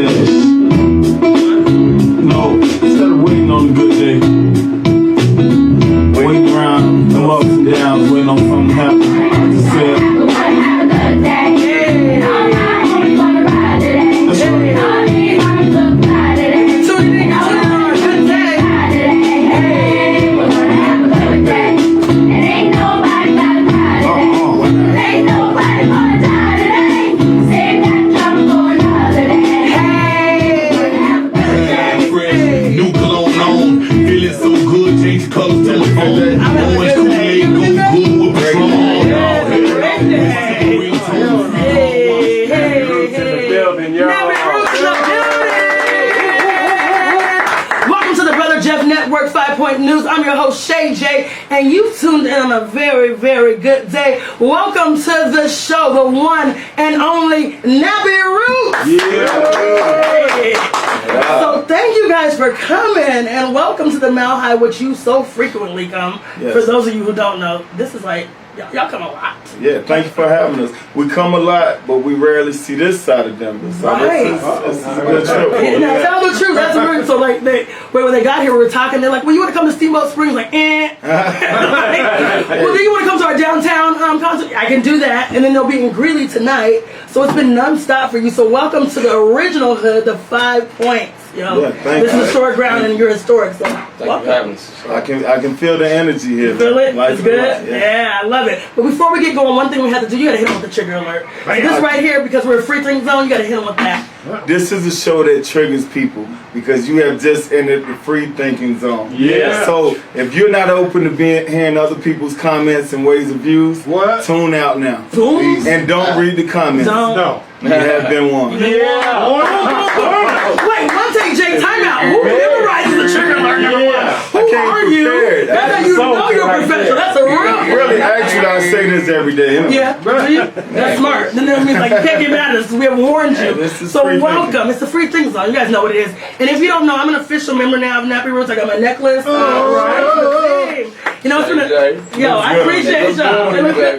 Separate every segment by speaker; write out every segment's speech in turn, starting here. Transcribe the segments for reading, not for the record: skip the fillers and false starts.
Speaker 1: that. No, instead of waiting on a good day, waiting around, no ups and downs, waiting on something to happen. Just say,
Speaker 2: News. I'm your host Shay, and you tuned in on a very, very good day. Welcome to the show, the one and only Nappy Roots. Yeah. So thank you guys for coming, and welcome to the Mile High, which you so frequently come. Yes. For those of you who don't know, this is like, y'all come a lot.
Speaker 1: Yeah, thank you for having us. We come a lot, but we rarely see this side of Denver. So
Speaker 2: right.
Speaker 1: This is a good trip.
Speaker 2: Now, tell the truth. That's weird. So, like, when they got here, we were talking. They're like, "Well, you want to come to Steamboat Springs?" Like, eh. Well, do you want to come to our downtown concert? I can do that. And then they'll be in Greeley tonight. So it's been nonstop for you. So welcome to the original hood, the 5 Points. You know,
Speaker 1: yeah,
Speaker 2: this is historic ground, and you're historic. So
Speaker 3: thank you for having us.
Speaker 1: I can feel the energy here.
Speaker 2: You feel it?
Speaker 1: Life
Speaker 2: It's good?
Speaker 1: Life,
Speaker 2: yeah, I love it. But before we get going, one thing we have to do, you got to hit them with the trigger alert. So this right here, because we're a free think zone, you got to hit them with that.
Speaker 1: This is a show that triggers people because you have just entered the free thinking zone.
Speaker 4: Yeah.
Speaker 1: So if you're not open to hearing other people's comments and ways of views, tune out now.
Speaker 2: Tune?
Speaker 1: And don't read the comments.
Speaker 4: No.
Speaker 1: You have been warned.
Speaker 4: Yeah.
Speaker 2: Wait, one take, Jay, time out. Who memorizes the trigger alert number one? Who are you? That's how you know you're a professional. That's a real.
Speaker 1: Really, actually, I say this every day.
Speaker 2: Yeah, that's smart. Then that means like you can't get mad at us. We have warned you. So welcome. Thinking. It's the free thing zone. You guys know what it is. And if you don't know, I'm an official member now of Nappy Roots. I got my necklace. You know, it's yo, I appreciate y'all.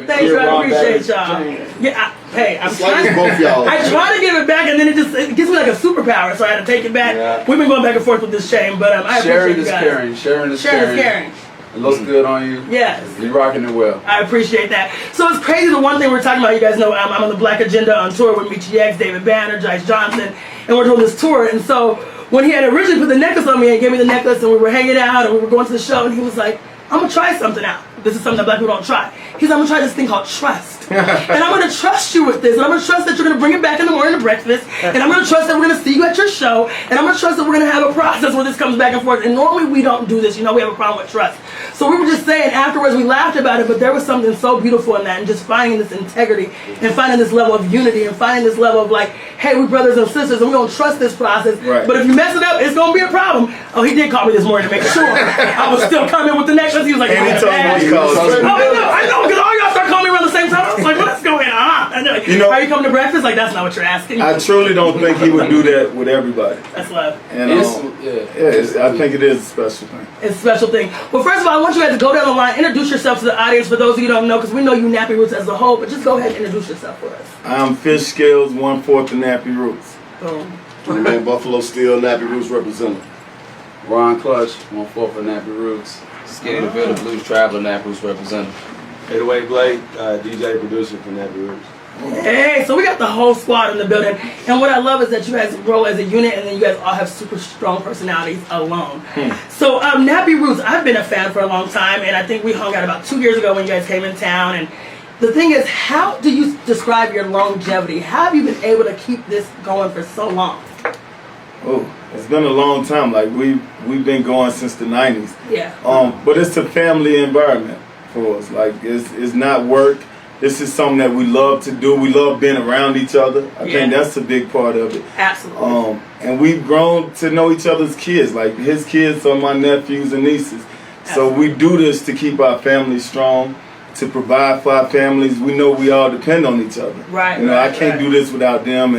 Speaker 2: Thank you. I appreciate y'all. Yeah. Hey, I'm trying. I try to give it back, and then it gives me like a superpower, so I had to take it back. Yeah. We've been going back and forth with this shame, but I appreciate you guys.
Speaker 3: Sharing is caring. It looks good on you.
Speaker 2: Yes.
Speaker 3: You're rocking it well.
Speaker 2: I appreciate that. So it's crazy. The one thing we're talking about, you guys know, I'm on the Black Agenda on tour with Michi X, David Banner, Jice Johnson, and we're doing this tour. And so when he had originally put the necklace on me and gave me the necklace, and we were hanging out and we were going to the show, and he was like, "I'm gonna try something out. This is something that black people don't try." He's like, "I'm gonna try this thing called trust. And I'm gonna trust you with this. And I'm gonna trust that you're gonna bring it back in the morning to breakfast. And I'm gonna trust that we're gonna see you at your show. And I'm gonna trust that we're gonna have a process where this comes back and forth." And normally we don't do this. You know, we have a problem with trust. So we were just saying afterwards, we laughed about it, but there was something so beautiful in that, and just finding this integrity and finding this level of unity and finding this level of like, hey, we're brothers and sisters, and we don't trust this process.
Speaker 1: Right.
Speaker 2: But if you mess it up, it's gonna be a problem. Oh, he did call me this morning to make sure I was still coming with the necklace. He was like,
Speaker 1: and he told me he called.
Speaker 2: I know, because all y'all start calling me around the same time. I was like, what's going on? I know.
Speaker 1: You know,
Speaker 2: are you coming to breakfast? Like, that's not what you're asking.
Speaker 1: I truly don't think he would do that with everybody.
Speaker 2: That's love.
Speaker 1: And I think it is a special thing.
Speaker 2: It's a special thing. Well, first of all, I want you guys to go down the line, introduce yourself to the audience for those of you who don't know, because we know you Nappy Roots as a whole, but just go ahead and introduce yourself for us.
Speaker 1: I'm Fish Scales, 1/4 of Nappy Roots.
Speaker 2: Boom.
Speaker 5: Man, Buffalo Steel, Nappy Roots representative.
Speaker 3: Ron Clutch, 1/4 of Nappy Roots. Skinny the Bill, Blues Traveler, Nappy Roots representative.
Speaker 4: 808 Blake, DJ producer for Nappy Roots.
Speaker 2: Hey, so we got the whole squad in the building, and what I love is that you guys roll as a unit, and then you guys all have super strong personalities alone. So Nappy Roots, I've been a fan for a long time, and I think we hung out about 2 years ago when you guys came in town. And the thing is, how do you describe your longevity? How have you been able to keep this going for so long?
Speaker 1: Oh, it's been a long time. Like we've been going since the 90s.
Speaker 2: Yeah.
Speaker 1: But it's a family environment for us. Like it's not work. This is something that we love to do. We love being around each other. I think that's a big part of it.
Speaker 2: Absolutely.
Speaker 1: And we've grown to know each other's kids. Like his kids are my nephews and nieces. Absolutely. So we do this to keep our family strong, to provide for our families. We know we all depend on each other.
Speaker 2: Right.
Speaker 1: You know, I can't do this without them,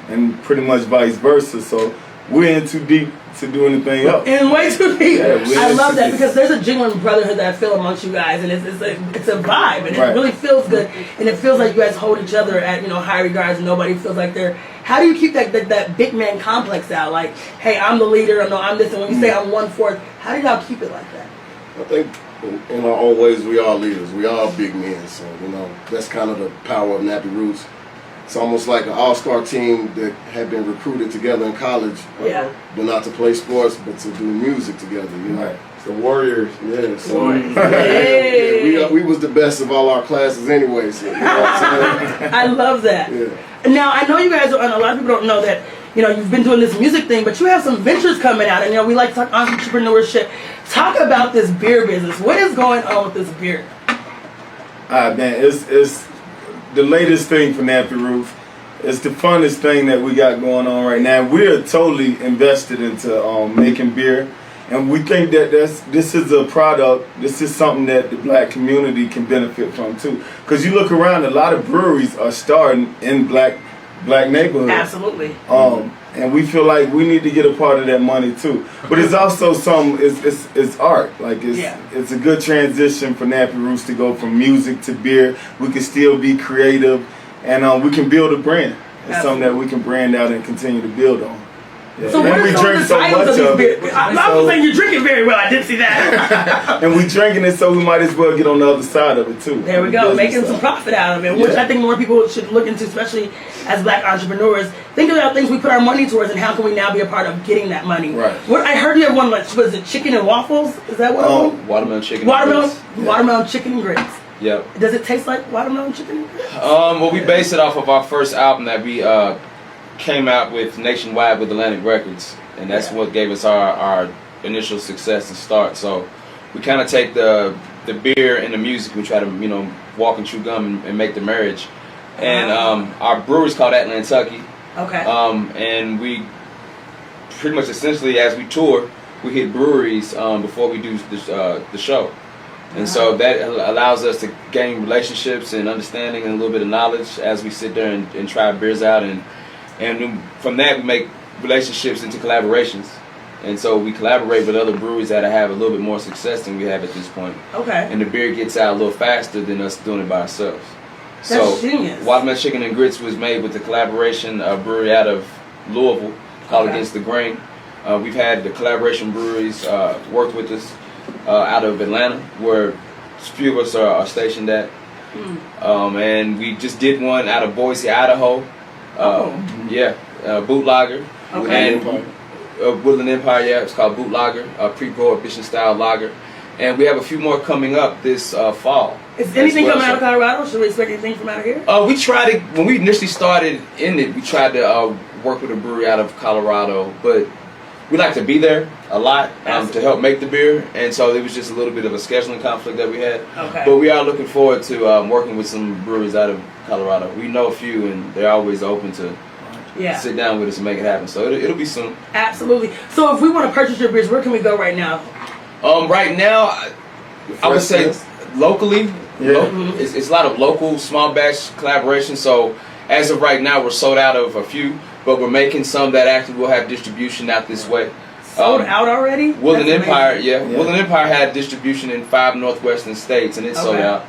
Speaker 1: and pretty much vice versa. So we're in too deep to do anything else.
Speaker 2: And way too deep.
Speaker 1: Yeah,
Speaker 2: I love that because there's a genuine brotherhood that I feel amongst you guys, and it's a vibe, and it really feels good, and it feels like you guys hold each other at high regards, and nobody feels like they're How do you keep that big man complex out? Like, hey, I'm the leader, no, I'm this, and when you say I'm 1/4, how do y'all keep it like that?
Speaker 5: I think in our own ways, we are leaders. We are big men. So, that's kind of the power of Nappy Roots. It's almost like an all-star team that had been recruited together in college, but not to play sports, but to do music together,
Speaker 1: Right.
Speaker 5: The Warriors, yeah. So
Speaker 2: Hey.
Speaker 5: we was the best of all our classes anyway. So,
Speaker 2: I love that.
Speaker 5: Yeah.
Speaker 2: Now, I know you guys, a lot of people don't know that, you've been doing this music thing, but you have some ventures coming out, and, we like to talk entrepreneurship. Talk about this beer business. What is going on with this beer?
Speaker 1: Man, it's the latest thing for Nappy Roots. It's the funnest thing that we got going on right now. We're totally invested into making beer, and we think that this is a product. This is something that the black community can benefit from too. Because you look around, a lot of breweries are starting in black neighborhoods.
Speaker 2: Absolutely.
Speaker 1: And we feel like we need to get a part of that money too. But it's also it's art. Like it's a good transition for Nappy Roots to go from music to beer. We can still be creative, and we can build a brand. It's something that we can brand out and continue to build on. Yeah.
Speaker 2: So what is the titles of these beers? I'm not saying you drink it very well. I did see that.
Speaker 1: And we drinking it, so we might as well get on the other side of it too.
Speaker 2: There we go, making some profit out of it, which I think more people should look into, especially as black entrepreneurs. Think about things we put our money towards, and how can we now be a part of getting that money?
Speaker 1: Right.
Speaker 2: What I heard you have one, what is it, chicken and waffles? Is that one?
Speaker 3: Watermelon chicken.
Speaker 2: Watermelon chicken and grits.
Speaker 3: Yep.
Speaker 2: Does it taste like watermelon chicken and grits?
Speaker 3: Well, we based it off of our first album that we came out with nationwide with Atlantic Records, and that's what gave us our initial success and start. So we kind of take the beer and the music, we try to walk and chew gum and make the marriage. And our brewery's called Atlantucky.
Speaker 2: Okay.
Speaker 3: And we pretty much essentially, as we tour, we hit breweries before we do the show. And so that allows us to gain relationships and understanding and a little bit of knowledge as we sit there and try beers out. And from that, we make relationships into collaborations. And so we collaborate with other breweries that have a little bit more success than we have at this point.
Speaker 2: Okay.
Speaker 3: And the beer gets out a little faster than us doing it by ourselves.
Speaker 2: That's genius.
Speaker 3: Watermelon Chicken and Grits was made with the collaboration brewery out of Louisville called Against the Grain. We've had the collaboration breweries work with us out of Atlanta, where a few of us are stationed at. And we just did one out of Boise, Idaho. Bootlager.
Speaker 2: Okay.
Speaker 3: And Woodland Empire, it's called Bootlager, pre-prohibition style lager. And we have a few more coming up this fall.
Speaker 2: Is anything coming out of Colorado? Should we expect anything from out here?
Speaker 3: We tried to, when we initially started in it, we tried to work with a brewery out of Colorado, but we like to be there a lot to help make the beer, and so it was just a little bit of a scheduling conflict that we had.
Speaker 2: Okay.
Speaker 3: But we are looking forward to working with some breweries out of Colorado. We know a few, and they're always open to sit down with us and make it happen. So it'll be soon.
Speaker 2: Absolutely. So if we want to purchase your beers, where can we go right now?
Speaker 3: Right now, I would say locally. It's a lot of local small batch collaboration. So as of right now, we're sold out of a few, but we're making some that actually will have distribution out this way.
Speaker 2: Sold out already?
Speaker 3: Woodland Empire, Woodland Empire had distribution in 5 northwestern states, and it's sold out.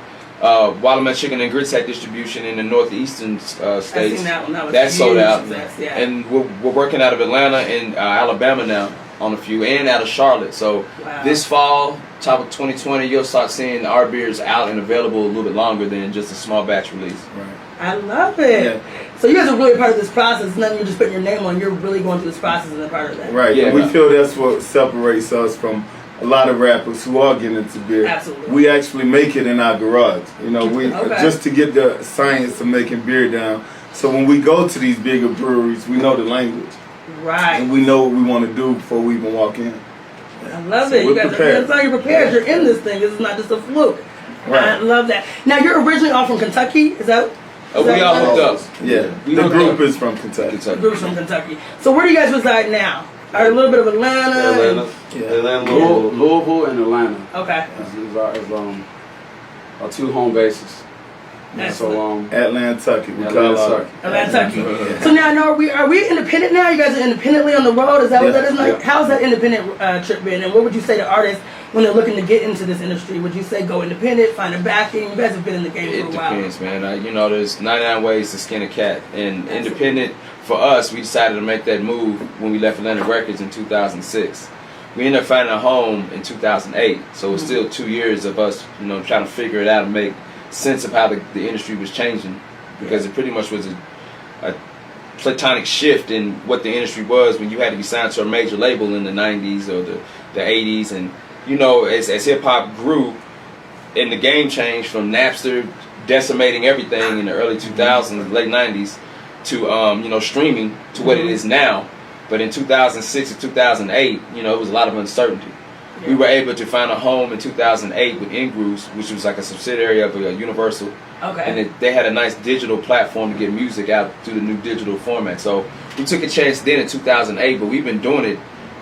Speaker 3: Watermelon Chicken and Grits had distribution in the northeastern states.
Speaker 2: I've seen that one.
Speaker 3: That's sold out.
Speaker 2: Yeah.
Speaker 3: And we're working out of Atlanta and Alabama now on a few, and out of Charlotte. So this fall, top of 2020, you'll start seeing our beers out and available a little bit longer than just a small batch release.
Speaker 1: Right.
Speaker 2: I love it. So you guys are really part of this process. It's not you're just putting your name on. You're really going through this process and a part of that.
Speaker 1: Right. Yeah. We feel that's what separates us from a lot of rappers who are getting into beer.
Speaker 2: Absolutely.
Speaker 1: We actually make it in our garage. We just to get the science of making beer down. So when we go to these bigger breweries, we know the language.
Speaker 2: Right.
Speaker 1: And we know what we want to do before we even walk in.
Speaker 2: I love it. You guys
Speaker 1: prepared.
Speaker 2: you're prepared. You're in this thing. This is not just a fluke.
Speaker 1: Right.
Speaker 2: I love that. Now you're originally all from Kentucky. Is that?
Speaker 3: We all hooked up.
Speaker 1: Yeah. The group is from Kentucky.
Speaker 2: The group's from Kentucky. So where do you guys reside now? Are a little bit of Atlanta?
Speaker 4: Louisville and Atlanta.
Speaker 2: Okay.
Speaker 4: Is our 2 home bases.
Speaker 2: Excellent.
Speaker 4: So
Speaker 1: Atlantucky. We call it
Speaker 2: Atlantucky. So now, are we independent now? You guys are independently on the road. Is that what that is like? How's that independent trip been? And what would you say to artists when they're looking to get into this industry? Would you say go independent, find a backing? You guys have been in the game for a while.
Speaker 3: It depends, man. You know, there's 99 ways to skin a cat. And independent, for us, we decided to make that move when we left Atlantic Records in 2006. We ended up finding a home in 2008. So it's still 2 years of us, you know, trying to figure it out and make sense of how the industry was changing. Because it pretty much was a platonic shift in what the industry was when you had to be signed to a major label in the 90s or the 80s. And, you know, as hip-hop grew and the game changed from Napster decimating everything in the early 2000s, late 90s, to, you know, streaming to what it is now. But in 2006 to 2008, you know, it was a lot of uncertainty. Yeah. We were able to find a home in 2008 with Ingrooves, which was like a subsidiary of Universal.
Speaker 2: Okay.
Speaker 3: And they had a nice digital platform to get music out through the new digital format. So we took a chance then in 2008, but we've been doing it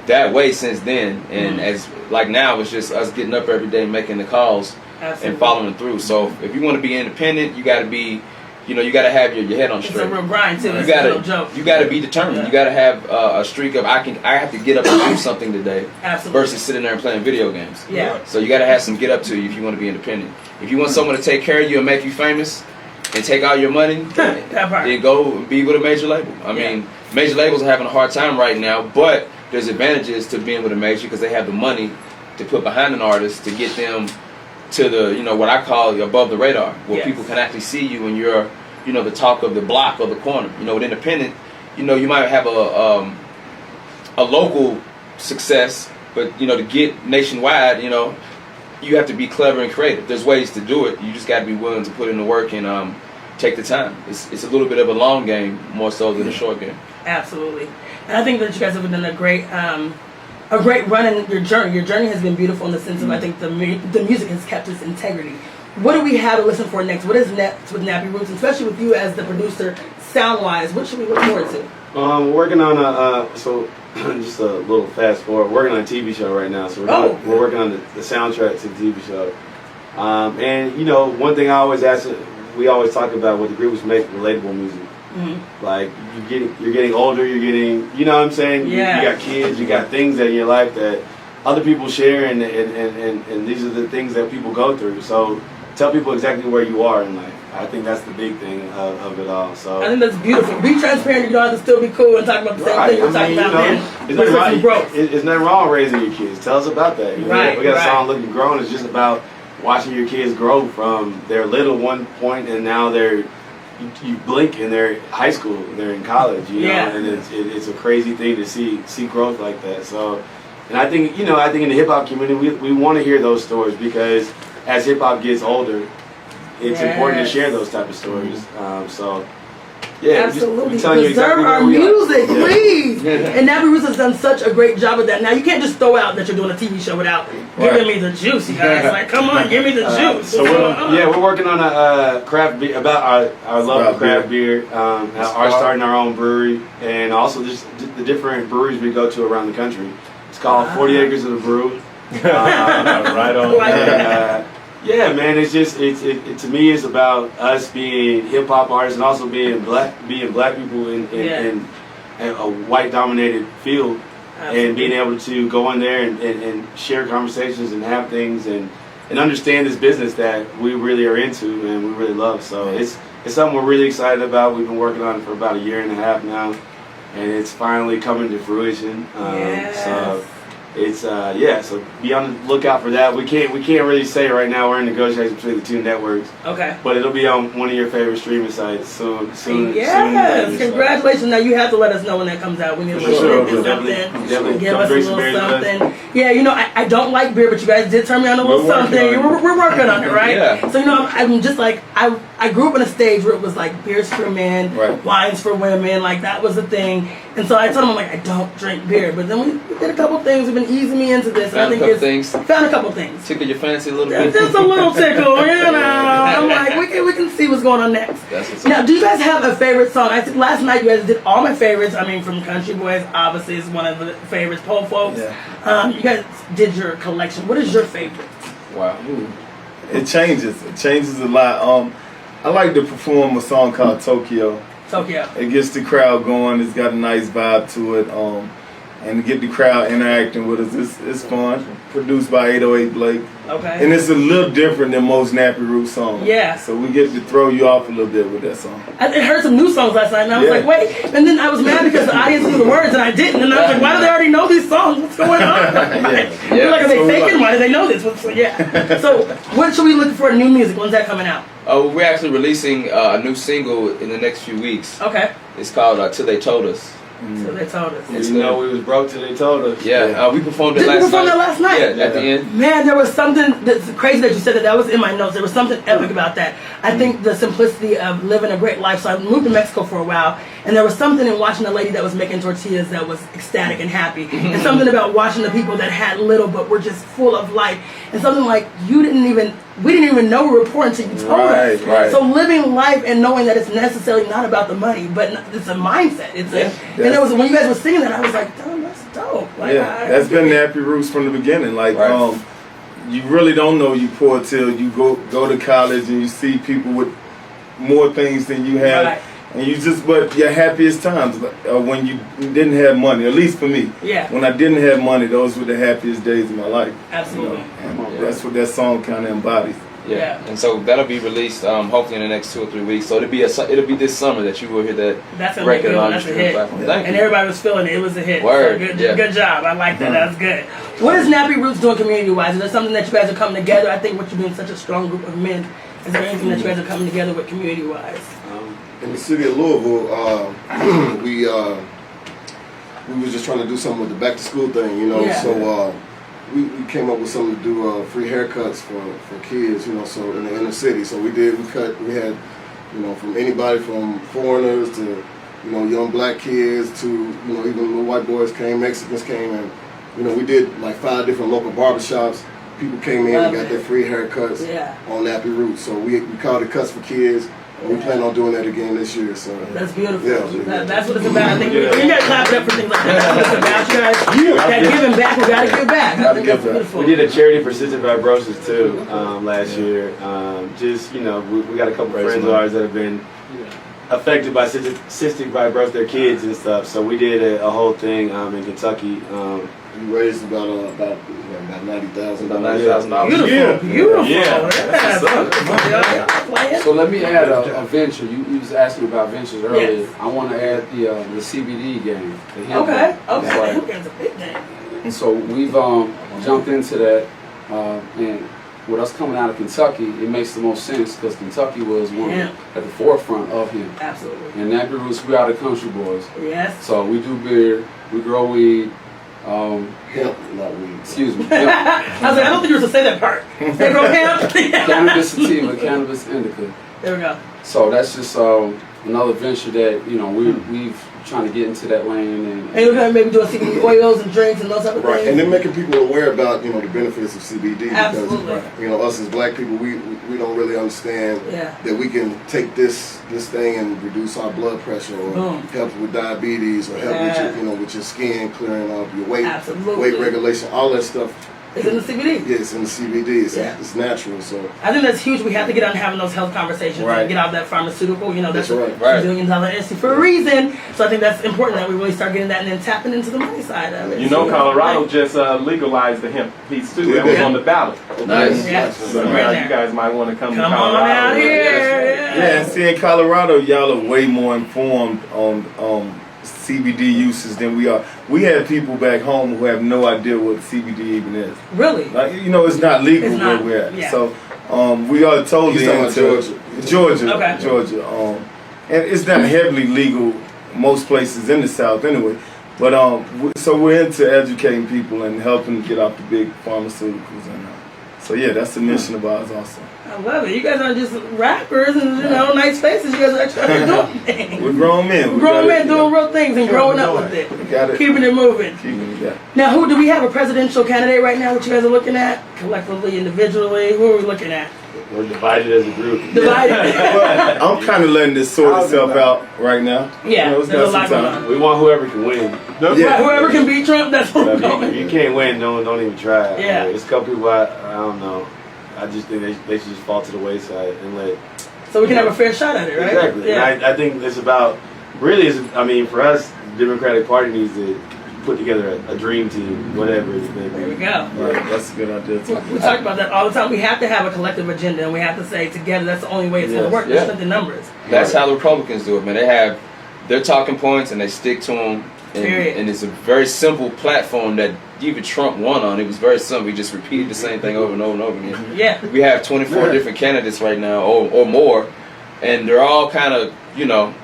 Speaker 3: that way since then. And as like now, it's just us getting up every day, making the calls and following through. So if you want to be independent, you got to be, you know, you got to have your head on straight.
Speaker 2: It's a real grind too.
Speaker 3: You got to be determined. Yeah. You got to have a streak of I have to get up and do something today.
Speaker 2: Absolutely.
Speaker 3: Versus sitting there and playing video games.
Speaker 2: Yeah.
Speaker 3: So you got to have some get up to you if you want to be independent. If you want someone to take care of you and make you famous and take all your money, then go be with a major label. I mean, major labels are having a hard time right now, but there's advantages to being with a major because they have the money to put behind an artist to get them to the, you know, what I call above the radar, where people can actually see you and you're, you know, the talk of the block or the corner. You know, with independent, you know, you might have a local success, but, you know, to get nationwide, you know, you have to be clever and creative. There's ways to do it. You just got to be willing to put in the work and take the time. It's a little bit of a long game more so than a short game.
Speaker 2: Absolutely. And I think that you guys have done a great run in your journey. Your journey has been beautiful in the sense of I think the music has kept its integrity. What do we have to listen for next? What is next with Nappy Roots, especially with you as the producer, sound-wise? What should we look forward to?
Speaker 4: We're working on just a little fast forward. We're working on a TV show right now, so we're working on the soundtrack to the TV show. And you know, one thing I always ask, we always talk about what the groups make relatable music. Mm-hmm. Like you're getting older, you're getting, you know what I'm saying?
Speaker 2: Yeah.
Speaker 4: You got kids, you got things in your life that other people share, and these are the things that people go through. So tell people exactly where you are in life. I think that's the big thing of it all. So
Speaker 2: I think that's beautiful. Be transparent. You don't have to still be cool and talk about the same thing you're talking about then.
Speaker 4: It's nothing wrong raising your kids. Tell us about that. We got a song, Looking Grown. It's just about watching your kids grow from their little one point and now you blink and they're high school, they're in college, you know, and it's a crazy thing to see growth like that. So, and I think in the hip hop community we want to hear those stories because as hip hop gets older, it's important to share those type of stories. So, yeah,
Speaker 2: absolutely.
Speaker 4: Preserve
Speaker 2: exactly our music, please. And Nappy Roots has done such a great job of that. Now you can't just throw out that you're doing a TV show without giving me the juice, you guys. Like, come on, give me the juice.
Speaker 4: So we're working on a craft beer about our love of craft beer. Starting our own brewery, and also just the different breweries we go to around the country. It's called 40 Acres of the Brew.
Speaker 1: Right on.
Speaker 4: Yeah, man, it's just to me it's about us being hip hop artists and also being black people in a white dominated field. Absolutely. And being able to go in there and share conversations and have things and understand this business that we really are into and we really love. So it's something we're really excited about. We've been working on it for about 1.5 years now, and it's finally coming to fruition. So it's so be on the lookout for that. We can't really say right now. We're in negotiations between the two networks. Okay. But it'll be on one of your favorite streaming sites soon.
Speaker 2: Yes. Soon. Congratulations. Now you have to let us know when that comes out. We need to get something. Give us a little something. Yeah, you know, I don't like beer, but you guys did turn me on a little something. We're working on it, right? Yeah. So you know, I'm just like I grew up in a stage where it was like beers for men, wines for women, like that was the thing. And so I told him, I'm like, I don't drink beer. But then we did a couple things. We've been easing me into this.
Speaker 3: Found a couple
Speaker 2: things.
Speaker 3: Tickle your fancy a little bit.
Speaker 2: Just a little tickle, you know. I'm like, we can see what's going on next. Now, do you guys have a favorite song? I think last night you guys did all my favorites. I mean, from Country Boys, obviously, is one of the favorites. Pole Folks. Yeah. You guys did your collection. What is your favorite?
Speaker 3: Wow.
Speaker 1: It changes. It changes a lot. I like to perform a song called Tokyo.
Speaker 2: Tokyo.
Speaker 1: It gets the crowd going. It's got a nice vibe to it. and get the crowd interacting with us. It's fun. Produced by 808 Blake.
Speaker 2: Okay.
Speaker 1: And it's a little different than most Nappy Roots songs.
Speaker 2: Yeah.
Speaker 1: So we get to throw you off a little bit with that song.
Speaker 2: I heard some new songs last night, and I was like, wait. And then I was mad because the audience knew the words, and I didn't. And I was like, why do they already know these songs? What's going on? They're like, are they faking? Why do they know this? So what should we look for in new music? When's that coming out?
Speaker 3: We're actually releasing a new single in the next few weeks.
Speaker 2: Okay.
Speaker 3: It's called Till They Told Us.
Speaker 2: So they told us.
Speaker 4: You know, we was broke till they told us.
Speaker 3: Yeah, we performed it
Speaker 2: Did
Speaker 3: last
Speaker 2: you perform
Speaker 3: night.
Speaker 2: that last night?
Speaker 3: Yeah, at the end.
Speaker 2: Man, there was something that's crazy that you said that was in my notes. There was something epic about that. I think the simplicity of living a great life. So I moved to Mexico for a while, and there was something in watching a lady that was making tortillas that was ecstatic and happy, and something about watching the people that had little but were just full of life, and something like we didn't even know we were poor until you told us.
Speaker 1: Right.
Speaker 2: So living life and knowing that it's necessarily not about the money, but it's a mindset. And it was when you guys were singing that, I was like, damn, that's dope. Like,
Speaker 1: that's been Nappy Roots from the beginning. Like, you really don't know you poor till you go to college and you see people with more things than you have.
Speaker 2: Right.
Speaker 1: And but your happiest times when you didn't have money, at least for me.
Speaker 2: Yeah.
Speaker 1: When I didn't have money, those were the happiest days of my life.
Speaker 2: Absolutely.
Speaker 1: And that's what that song kind of embodies.
Speaker 3: Yeah. And so that'll be released hopefully in the next 2 or 3 weeks. So it'll be this summer that you will hear that.
Speaker 2: That's a big one. That's a hit. And everybody was feeling it. It was a hit.
Speaker 3: Word.
Speaker 2: So good job. I like that. That's good. What is Nappy Roots doing community-wise? Is there something that you guys are coming together? I think what you're doing such a strong group of men. Is there anything that you guys are coming together with community-wise?
Speaker 5: In the city of Louisville, we was just trying to do something with the back to school thing, you know.
Speaker 2: Yeah.
Speaker 5: So we came up with something to do free haircuts for kids, you know. So in the inner city, so we had, you know, from anybody from foreigners to, you know, young black kids to, you know, even little white boys came, Mexicans came, and you know, we did like 5 different local barbershops. People came in and got their free haircuts on Nappy Roots. So we called it Cuts for Kids. And we plan on doing that again this year. So
Speaker 2: that's beautiful.
Speaker 5: Yeah,
Speaker 2: that's what it's about. I think you got to clap it up for things like that. That's what it's about, you guys. That giving back, we got to give back.
Speaker 1: Gotta give back.
Speaker 2: Beautiful.
Speaker 4: We did a charity for cystic fibrosis too last year. Just, you know, we got a couple friends of ours that have been affected by cystic fibrosis, their kids and stuff. So we did a whole thing in Kentucky.
Speaker 5: we raised about $90,000.
Speaker 2: Beautiful.
Speaker 6: So let me add a venture. You was asking about ventures earlier. Yes. I want to add the CBD game. The hemp
Speaker 2: Okay.
Speaker 6: game.
Speaker 2: Hemp game's a big name.
Speaker 6: And so we've jumped into that, and with us coming out of Kentucky, it makes the most sense because Kentucky was one at the forefront of hemp.
Speaker 2: Absolutely.
Speaker 6: And Nappy Roots, we are the country boys.
Speaker 2: Yes.
Speaker 6: So we do beer, we grow weed.
Speaker 5: Hemp, not weed.
Speaker 6: Excuse me.
Speaker 2: I was like, I don't think you were supposed to say that part. They grow hemp.
Speaker 6: Cannabis sativa, cannabis indica.
Speaker 2: There we go.
Speaker 6: So that's just another venture that, you know, we've trying to get into that lane. And
Speaker 2: you're looking at maybe doing CBD oils and drinks and those type of things.
Speaker 5: And then making people aware about, you know, the benefits of CBD.
Speaker 2: Absolutely.
Speaker 5: Because, you know, us as black people, we don't really understand that we can take this thing and reduce our blood pressure or help with diabetes or help with your, you know, with your skin clearing up, your weight regulation, all that stuff.
Speaker 2: It's in the CBD.
Speaker 5: Yeah, it's in the CBD. It's natural. So
Speaker 2: I think that's huge. We have to get out and having those health conversations and get out of that pharmaceutical. You know, that's a $1 billion industry for a reason. So I think that's important that we really start getting that and then tapping into the money side of it.
Speaker 7: You know, Colorado just legalized the hemp piece too. It was on the ballot.
Speaker 3: Nice.
Speaker 7: So you guys might want to come to Colorado.
Speaker 2: On out here.
Speaker 1: Yeah, see, in Colorado, y'all are way more informed on CBD uses than we are. We have people back home who have no idea what CBD even is.
Speaker 2: Really?
Speaker 1: Like, you know, it's not legal where we're at.
Speaker 2: Yeah.
Speaker 1: So we are totally into Georgia.
Speaker 2: Okay.
Speaker 1: Georgia. And it's not heavily legal most places in the South anyway. But so we're into educating people and helping get off the big pharmaceuticals and so yeah, that's the mission of ours also.
Speaker 2: I love it. You guys aren't just rappers and, you know, nice faces. You guys are actually doing things.
Speaker 1: We're grown men.
Speaker 2: We're grown men doing real things and growing up with it. Keeping it moving. Now, who do we have a presidential candidate right now that you guys are looking at? Collectively, individually? Who are we looking at?
Speaker 4: We're divided as a group.
Speaker 2: Divided.
Speaker 1: Well, I'm kind of letting this sort itself out right now.
Speaker 2: Yeah,
Speaker 1: you know,
Speaker 2: there's a lot going on.
Speaker 4: We want whoever can win.
Speaker 2: Whoever can beat Trump, that's what we're going.
Speaker 4: If you can't win, don't even try.
Speaker 2: Yeah.
Speaker 4: There's a couple people I don't know. I just think they should just fall to the wayside and let.
Speaker 2: So we can have a fair shot at it, right?
Speaker 4: Exactly. Yeah. And I think it's about, really, I mean, for us, the Democratic Party needs to put together a dream team, whatever it may be.
Speaker 2: There we go.
Speaker 1: Right, that's a good idea too.
Speaker 2: We talk about that all the time. We have to have a collective agenda, and we have to say together. That's the only way it's going to work.
Speaker 3: Yeah.
Speaker 2: Just the numbers.
Speaker 3: That's how the Republicans do it, man. They have their talking points and they stick to them. And it's a very simple platform that even Trump won on. It was very simple. He just repeated the same thing over and over and over again.
Speaker 2: Yeah.
Speaker 3: We have 24 different candidates right now, or more, and they're all kind of, you know,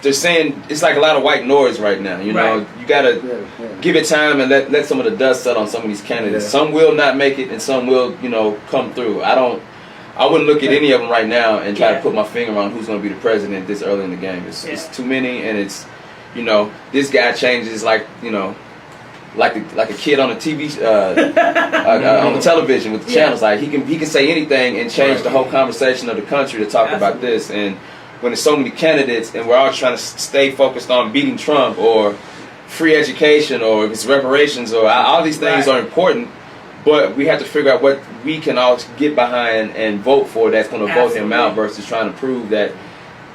Speaker 3: they're saying it's like a lot of white noise right now. You know, you gotta give it time and let some of the dust settle on some of these candidates.
Speaker 1: Yeah.
Speaker 3: Some will not make it, and some will, you know, come through. I wouldn't look at any of them right now and try to put my finger on who's going to be the president this early in the game. It's too many, and it's, you know, this guy changes like, you know, like a kid on a TV on the television with the channels. Like he can say anything and change the whole conversation of the country to talk about this. And when there's so many candidates and we're all trying to stay focused on beating Trump or free education or if it's reparations or all these things are important, but we have to figure out what we can all get behind and vote for that's going to vote him out versus trying to prove that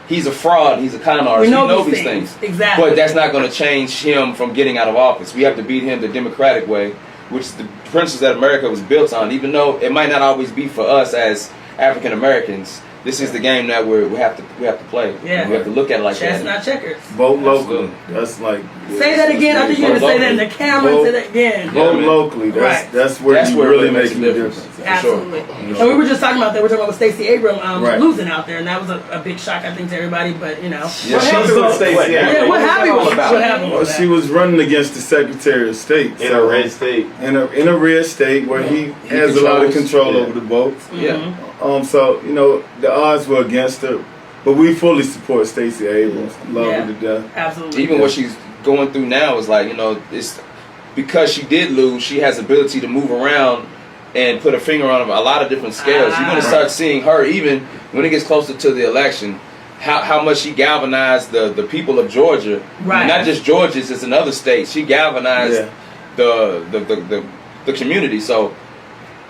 Speaker 3: he's a fraud, he's a con artist. We know these things.
Speaker 2: Exactly.
Speaker 3: But that's not going to change him from getting out of office. We have to beat him the democratic way, which is the principles that America was built on, even though it might not always be for us as African Americans. This is the game that we have to play.
Speaker 2: Yeah.
Speaker 3: And we have to look at it like
Speaker 2: Chess,
Speaker 3: that.
Speaker 2: not checkers.
Speaker 1: Vote locally. That's like.
Speaker 2: Say that again. I think you're going to say that in the camera. Say that again.
Speaker 1: Vote locally. That's where you really making a difference.
Speaker 2: Absolutely. And we were just talking about that. We're talking about Stacey Abrams losing out there, and that was a big shock, I think, to everybody. But you know,
Speaker 7: what happened?
Speaker 1: Well, she was running against the Secretary of State
Speaker 4: in a red state.
Speaker 1: In a red state where he has a lot of control over the votes.
Speaker 3: Yeah.
Speaker 1: So you know the odds were against her, but we fully support Stacey Abrams. Love her to death.
Speaker 2: Absolutely.
Speaker 3: Even what she's going through now is like, you know, it's because she did lose, she has ability to move around and put a finger on a lot of different scales. You're going to start seeing her, even when it gets closer to the election, how much she galvanized the people of Georgia.
Speaker 2: Right.
Speaker 3: Not just Georgia, it's in other states. She galvanized the community. So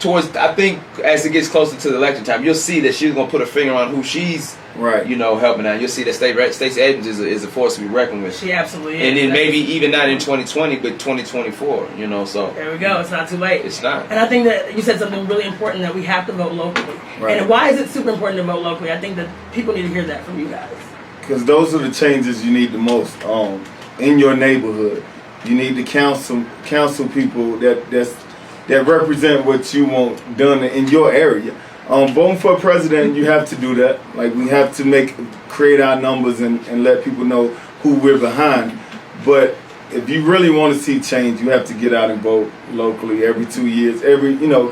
Speaker 3: I think as it gets closer to the election time, you'll see that she's going to put a finger on who she's you know, helping out. You'll see that Stacey Abrams is a force to be reckoned with.
Speaker 2: She absolutely is.
Speaker 3: And then maybe even not in 2020, but 2024, you know, so.
Speaker 2: There we go. It's not too late.
Speaker 3: It's not.
Speaker 2: And I think that you said something really important, that we have to vote locally.
Speaker 1: Right.
Speaker 2: And why is it super important to vote locally? I think that people need to hear that from you guys.
Speaker 1: Because those are the changes you need the most in your neighborhood. You need to counsel people that represent what you want done in your area. Voting for president, you have to do that. Like, we have to create our numbers and let people know who we're behind. But if you really want to see change, you have to get out and vote locally every 2 years.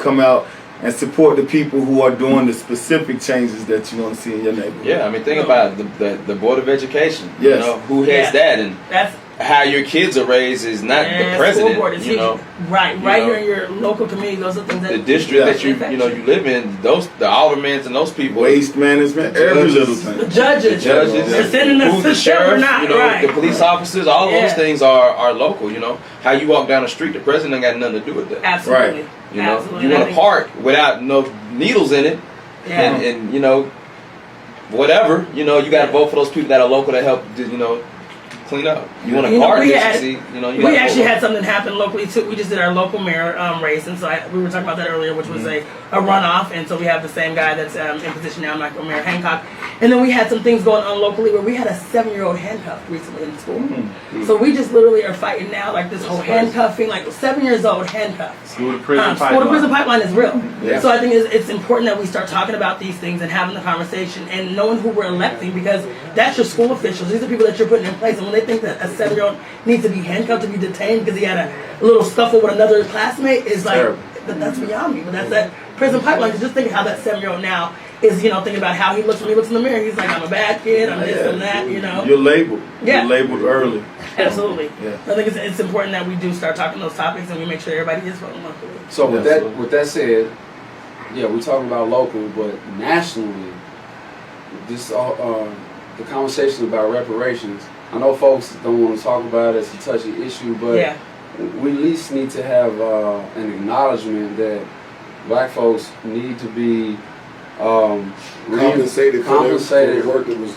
Speaker 1: Come out and support the people who are doing the specific changes that you want to see in your neighborhood.
Speaker 3: Yeah, I mean, think about the Board of Education.
Speaker 1: Yes.
Speaker 3: You know, who heads that, and
Speaker 2: that's
Speaker 3: how your kids are raised is not the president. You know,
Speaker 2: right here in your local community. Those are things that
Speaker 3: the district that you live in. Those the aldermen and those people.
Speaker 1: Waste management, every little thing.
Speaker 2: The judges,
Speaker 3: the
Speaker 2: sending
Speaker 3: who's the sheriff,
Speaker 2: not,
Speaker 3: the police officers. All those things are local. You know, how you walk down the street, the president ain't got nothing to do with that.
Speaker 2: Absolutely.
Speaker 1: Right.
Speaker 3: You know, you want to park without no needles in it, and you know, whatever. You know, you got to vote for those people that are local that help. You know, clean up. You want to park? We
Speaker 2: actually had something happen locally too. We just did our local mayor race, and so we were talking about that earlier, which was a runoff. And so we have the same guy that's in position now, Michael Mayor Hancock. And then we had some things going on locally where we had a 7-year-old handcuffed recently in school. So we just literally are fighting now, like this whole handcuffing, like 7 years old handcuffed.
Speaker 7: School to prison pipeline
Speaker 2: is real. Yeah. So I think it's important that we start talking about these things and having the conversation and knowing who we're electing, because that's your school officials. These are people that you're putting in place. And when they think that a 7-year-old needs to be handcuffed to be detained because he had a little scuffle with another classmate, is like, that's beyond me. But that's that prison pipeline. Just think of how that 7-year-old now is, thinking about how he looks when he looks in the mirror. He's like, I'm a bad kid, I'm this and that,
Speaker 1: You're labeled. You're labeled early.
Speaker 2: Absolutely. Yeah. I think it's important that we do start talking those topics and we make sure everybody is voting locally.
Speaker 6: So with that said, we're talking about local, but nationally, this the conversation about reparations. I know folks don't want to talk about it as a touchy issue, but we at least need to have an acknowledgement that black folks need to be
Speaker 5: compensated for the work that was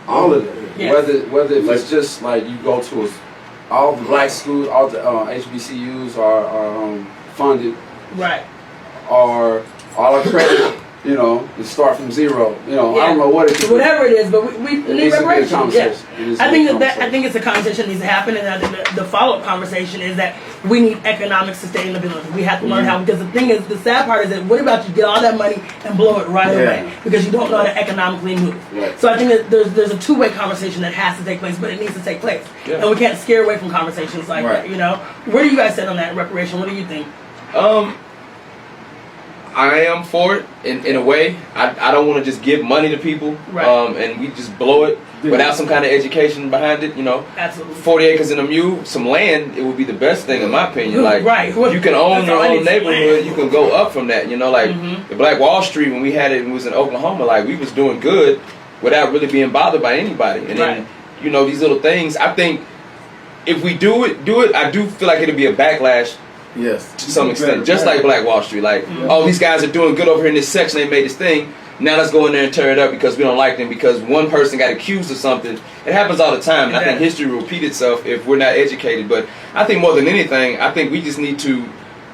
Speaker 6: all of it. Yes. Whether if it's just like you go to all the black schools, all the HBCUs are funded,
Speaker 2: Right.
Speaker 6: or all our credit, you know, to start from zero. You know, I don't know what it is.
Speaker 2: Whatever it is, but we
Speaker 6: It
Speaker 2: need
Speaker 6: needs to be a
Speaker 2: reparations. Yeah.
Speaker 6: conversation. It needs to
Speaker 2: I
Speaker 6: be a
Speaker 2: think I
Speaker 6: conversation.
Speaker 2: think it's a conversation that needs to happen, and I think the follow-up conversation is that we need economic sustainability. We have to learn how, because the thing is, the sad part is that what about you get all that money and blow it right away because you don't know how to economically move.
Speaker 5: Right.
Speaker 2: So I think that there's a two-way conversation that has to take place, but it needs to take place, and we can't scare away from conversations like that. You know, where do you guys stand on that reparation? What do you think?
Speaker 3: I am for it in a way. I don't want to just give money to people, and we just blow it without some kind of education behind it. You know,
Speaker 2: Absolutely.
Speaker 3: 40 acres and a mule, some land, it would be the best thing in my opinion. Like,
Speaker 2: Right.
Speaker 3: you can own
Speaker 2: That's
Speaker 3: your
Speaker 2: all I
Speaker 3: own
Speaker 2: need,
Speaker 3: neighborhood,
Speaker 2: land.
Speaker 3: you can go up from that. You know, like the Black Wall Street, when we had it and it was in Oklahoma, like we was doing good without really being bothered by anybody. And then, you know, these little things, I think if we do it, I do feel like it'll be a backlash.
Speaker 1: Yes.
Speaker 3: To some extent, just like Black Wall Street, like, oh, these guys are doing good over here in this section, they made this thing, now let's go in there and tear it up because we don't like them because one person got accused of something. It happens all the time, and I think history will repeat itself if we're not educated. But I think more than anything, I think we just need to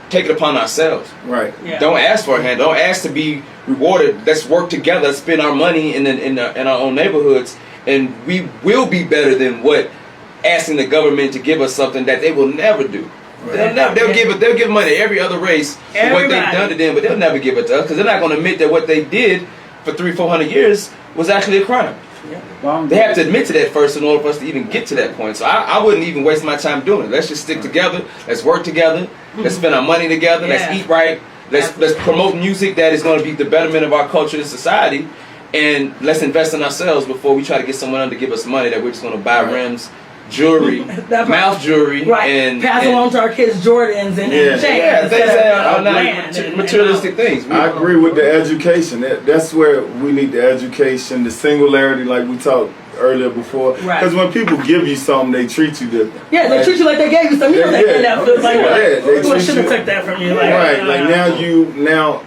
Speaker 3: take it upon ourselves.
Speaker 1: Right.
Speaker 2: Yeah.
Speaker 3: Don't ask for a hand. Don't ask to be rewarded. Let's work together. Let's spend our money in our own neighborhoods, and we will be better than what asking the government to give us something that they will never do. They'll give money to every other race for what they've done to them, but they'll never give it to us because they're not going to admit that what they did for 300-400 years was actually a crime. They have to admit to that first in order for us to even get to that point. So I wouldn't even waste my time doing it. Let's just stick together. Let's work together. Let's spend our money together. Let's eat right. Let's promote music that is going to be the betterment of our culture and society. And let's invest in ourselves before we try to get someone to give us money that we're just going to buy rims, jewelry, mouth jewelry, and
Speaker 2: pass along to our kids Jordans and chains.
Speaker 3: Yeah, things that are not materialistic things.
Speaker 1: I agree with the education. That's where we need the education, the singularity, like we talked earlier before. Because when people give you something, they treat you different.
Speaker 2: Yeah, they treat you like they gave you something. You know that feels like,
Speaker 1: they
Speaker 2: should have took that from you. Like,
Speaker 1: now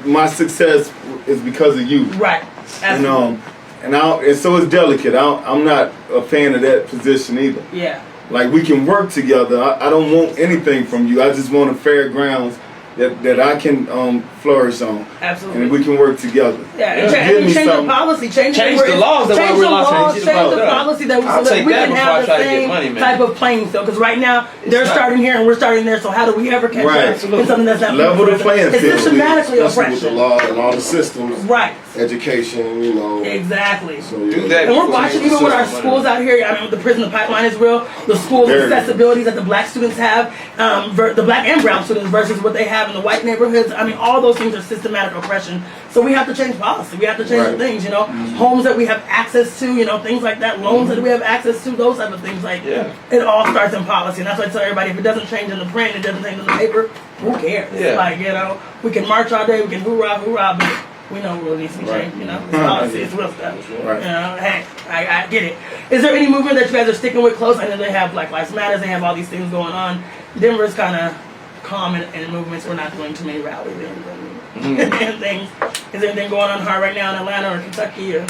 Speaker 1: my success is because of you.
Speaker 2: Right. Absolutely.
Speaker 1: And so it's delicate. I'm not a fan of that position either.
Speaker 2: Yeah.
Speaker 1: Like, we can work together. I don't want anything from you. I just want a fair grounds that I can flourish on.
Speaker 2: Absolutely.
Speaker 1: And we can work together.
Speaker 2: Yeah, and change the policy, change
Speaker 3: the laws that
Speaker 2: change
Speaker 3: we're
Speaker 2: the laws, change the
Speaker 3: about.
Speaker 2: policy that
Speaker 3: I'll
Speaker 2: so that
Speaker 3: take
Speaker 2: we
Speaker 3: that
Speaker 2: can
Speaker 3: before I
Speaker 2: have
Speaker 3: try
Speaker 2: the
Speaker 3: to get
Speaker 2: same
Speaker 3: money, man.
Speaker 2: type of playing field. Because right now they're starting here and we're starting there. So how do we ever catch up in something that's not
Speaker 1: level the playing field?
Speaker 2: It's systematically
Speaker 5: especially with the
Speaker 2: oppression.
Speaker 5: law and all the systems.
Speaker 2: Right.
Speaker 5: Education, you know.
Speaker 2: Exactly.
Speaker 5: So,
Speaker 3: do that.
Speaker 2: And we're watching even with our schools out here. I mean, the prison pipeline is real. The schools accessibilities that the black students have, the black and brown students versus what they have in the white neighborhoods. I mean, all those things are systematic oppression. So we have to change policy. We have to change the things, you know, homes that we have access to, you know, things like that, loans that we have access to, those type of things. Like, it all starts in policy. And that's why I tell everybody, if it doesn't change in the print, it doesn't change in the paper, who cares?
Speaker 3: Yeah.
Speaker 2: Like, you know, we can march all day, we can hoorah, hoorah, but we know what needs to be changed, you know. It's policy, it's real stuff. You know, hey, I get it. Is there any movement that you guys are sticking with close? I know they have Black Lives Matter, they have all these things going on. Denver's kind of calm in movements. We're not doing too many rallies and things. Is there anything going on hard right now in Atlanta or Kentucky? Or?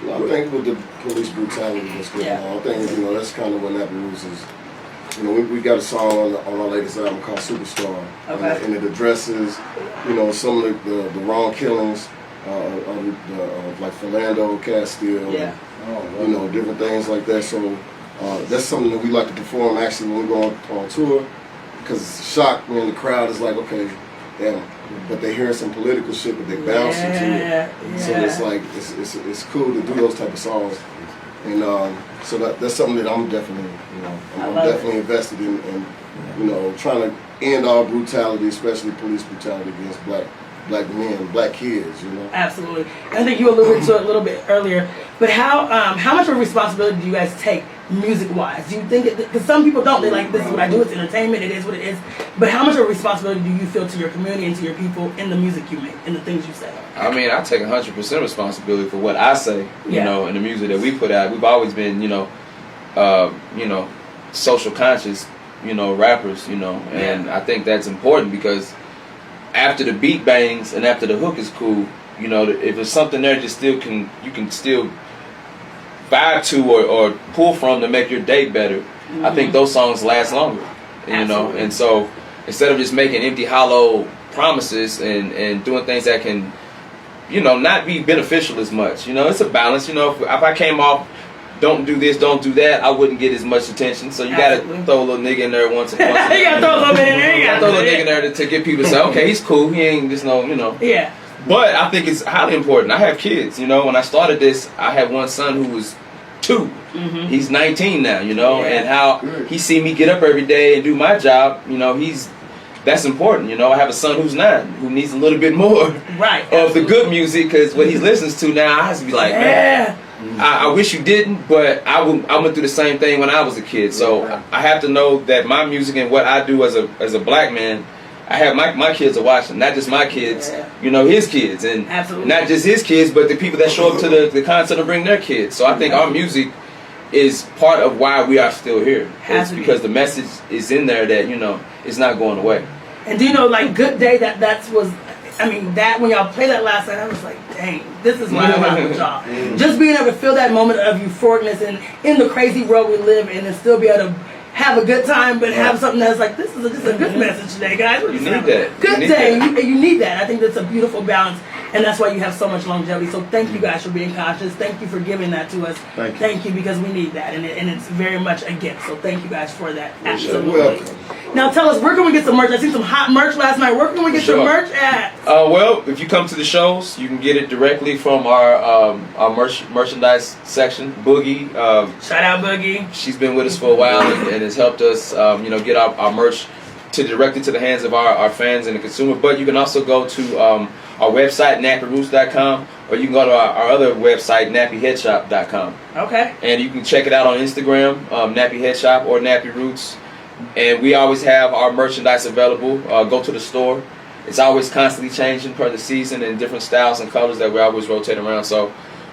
Speaker 5: Well, I think with the police brutality that's going on, I think, you know, that's kind of what Nappy Roots is. You know, we got a song on our latest album called Superstar.
Speaker 2: Okay.
Speaker 5: And it addresses, you know, some of the wrong killings of like Philando, Castile, you know, different things like that. So that's something that we like to perform actually when we go on tour. Because shock, man, the crowd is like, okay, yeah, but they hear some political shit, but they bounce into it. So it's like, it's cool to do those type of songs. And so that's something that I'm definitely, you know, I'm definitely invested in, you know, trying to end all brutality, especially police brutality against black men, black kids, you know.
Speaker 2: Absolutely. I think you alluded to it a little bit earlier, but how much of a responsibility do you guys take music-wise? Do you think, because some people don't, they're like, this is what I do, it's entertainment, it is what it is, but how much of a responsibility do you feel to your community and to your people in the music you make, in the things you say?
Speaker 3: I mean, I take 100% responsibility for what I say, you know, in the music that we put out. We've always been, you know, social conscious, you know, rappers, you know, and I think that's important because after the beat bangs and after the hook is cool, you know, if there's something there you can still vibe to or pull from to make your day better, I think those songs last longer. You know, and so instead of just making empty, hollow promises and doing things that can, you know, not be beneficial as much. You know, it's a balance. You know, if I came off, don't do this, don't do that, I wouldn't get as much attention. So you gotta throw a little nigga in there once in a while.
Speaker 2: You gotta throw a little bit in there. You gotta
Speaker 3: throw a little nigga in there to get people to say, okay, he's cool. He ain't just no, you know.
Speaker 2: Yeah.
Speaker 3: But I think it's highly important. I have kids. You know, when I started this, I had one son who was 2. He's 19 now. You know, and how he see me get up every day and do my job. You know, that's important. You know, I have a son who's 9 who needs a little bit more of the good music, because what he listens to now, I have to be like, man, I wish you didn't, but I went through the same thing when I was a kid. So I have to know that my music and what I do as a black man, I have my kids are watching, not just my kids, you know, his kids, and not just his kids, but the people that show up to the concert and bring their kids. So I think our music is part of why we are still here. It's because the message is in there that, you know, it's not going away.
Speaker 2: And do you know, like, Good Day, that when y'all played that last night, I was like, dang, this is why I rock with y'all. Just being able to feel that moment of euphoricness and in the crazy world we live in, and still be able to have a good time, but have something that's like, this is just a good message today, guys.
Speaker 3: You need that.
Speaker 2: Good day. You need that. I think that's a beautiful balance, and that's why you have so much longevity. So thank you guys for being conscious. Thank you for giving that to us. Thank you, because we need that, and it's very much a gift. So thank you guys for that. Absolutely. Now tell us, where can we get some merch? I seen some hot merch last night. Where can we get some merch at?
Speaker 3: Well, if you come to the shows, you can get it directly from our merchandise section. Boogie.
Speaker 2: Shout out Boogie.
Speaker 3: She's been with us for a while and has helped us, you know, get our merch directly to the hands of our fans and the consumer. But you can also go to our website, nappyroots.com, or you can go to our other website, nappyheadshop.com.
Speaker 2: Okay.
Speaker 3: And you can check it out on Instagram, Nappy Headshop or Nappy Roots. And we always have our merchandise available. Go to the store. It's always constantly changing per the season, and different styles and colors that we always rotate around. So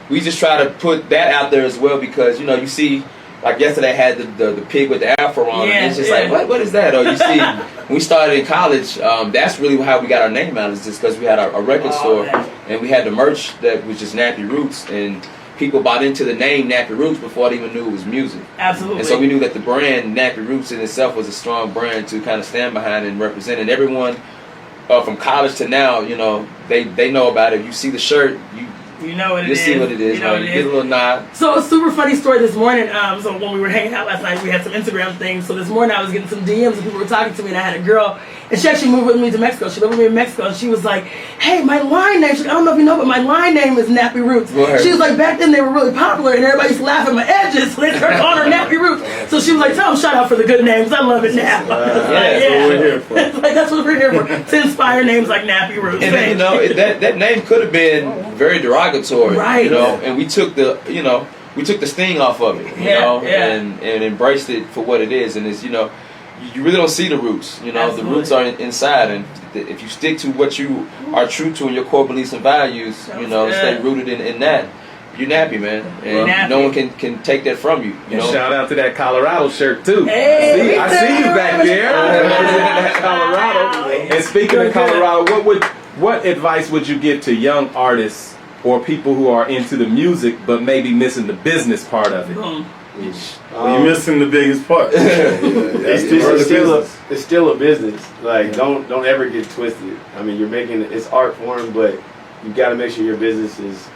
Speaker 3: we just try to put that out there as well, because, you know, you see, like yesterday I had the pig with the afro on, and it's just like, what is that? Or you see, when we started in college, that's really how we got our name out, is just because we had a record store, and we had the merch that was just Nappy Roots, and people bought into the name Nappy Roots before they even knew it was music.
Speaker 2: Absolutely.
Speaker 3: And so we knew that the brand Nappy Roots in itself was a strong brand to kind of stand behind and represent. And everyone from college to now, you know, they know about it. You see the shirt,
Speaker 2: you know what it is.
Speaker 3: You see what it is. You know, you get a little nod.
Speaker 2: So a super funny story this morning. So when we were hanging out last night, we had some Instagram things. So this morning I was getting some DMs and people were talking to me, and I had a girl, and she actually moved with me to Mexico. She lived with me in Mexico, and she was like, hey, my line name, I don't know if you know, but my line name is Nappy Roots. She was like, back then they were really popular, and everybody used to laugh at my edges, so they started calling her Nappy Roots. So she was like, tell them shout out for the good names. I love it now.
Speaker 3: That's what we're here for.
Speaker 2: It's like, that's what we're here for, to inspire names like Nappy Roots.
Speaker 3: And then, you know, that name could have been very derogatory.
Speaker 2: Right.
Speaker 3: You know, and we took the sting off of it, and embraced it for what it is. And it's, you know, you really don't see the roots. You know, the roots are inside, and if you stick to what you are true to and your core beliefs and values, you know, stay rooted in that, you're Nappy, man, and no one can take that from you. You know.
Speaker 7: Shout out to that Colorado shirt too.
Speaker 2: Hey,
Speaker 7: I see you back there. That Colorado. And speaking of Colorado, what advice would you give to young artists or people who are into the music but maybe missing the business part of it?
Speaker 1: You're missing the biggest part.
Speaker 4: It's still a business. Like, don't ever get twisted. I mean, you're making it's art form, but you got to make sure your business is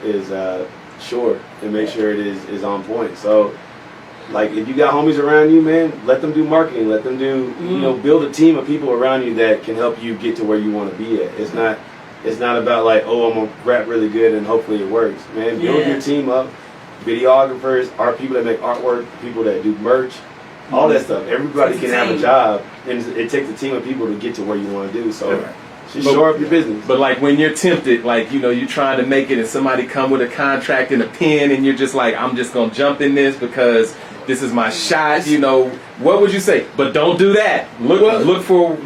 Speaker 4: sure, and make sure it is on point. So, like, if you got homies around you, man, let them do marketing. Let them do, you know, build a team of people around you that can help you get to where you want to be at. It's not about like, oh, I'm gonna rap really good and hopefully it works. Man, build your team up. Videographers, art people that make artwork, people that do merch, all that stuff. Everybody can have a job, and it takes a team of people to get to where you want to do. So just shore up your business.
Speaker 7: But like when you're tempted, like, you know, you're trying to make it, and somebody come with a contract and a pen, and you're just like, I'm just gonna jump in this because this is my shot. You know, what would you say? But don't do that. Look for